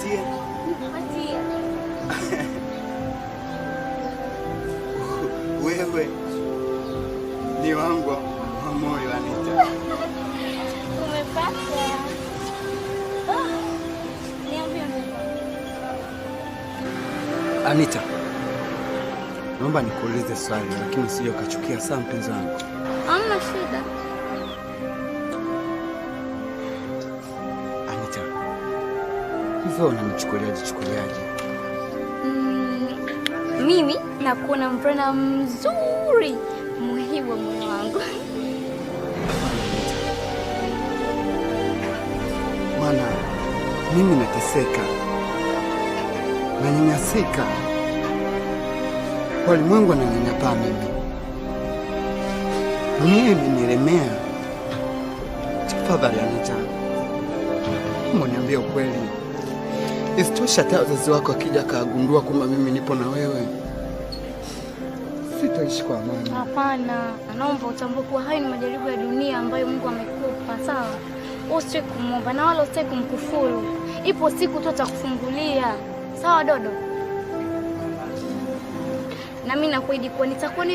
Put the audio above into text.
nikupatie? Nipatie. Wewe ni wangu wa moyo Anita. Umepata. Niambie. Anita, naomba nikuulize swali lakini sio kachukia sana mpenzi wangu. Hamna shida. Anita, hivyo unanichukuliaje? Mimi nakuona mvulana mzuri, muhimu wa moyo wangu. Mwana, mimi nateseka, nanyanyasika, walimwengu wananinyanyapaa mimi, dunia imenilemea. Tafadhali Anita, niambie ukweli. Isitoshe hata wazazi wako akija kagundua kwamba mimi nipo na wewe, sitaishi kwa amani. Hapana, naomba utambue kuwa hayo ni majaribu ya dunia ambayo Mungu amekupa, sawa? Usitaki kumwomba na wala usitaki kumkufuru. Ipo siku tu atakufungulia. Sawa Dodo? Na mimi nakuahidi kuwa nitakuwa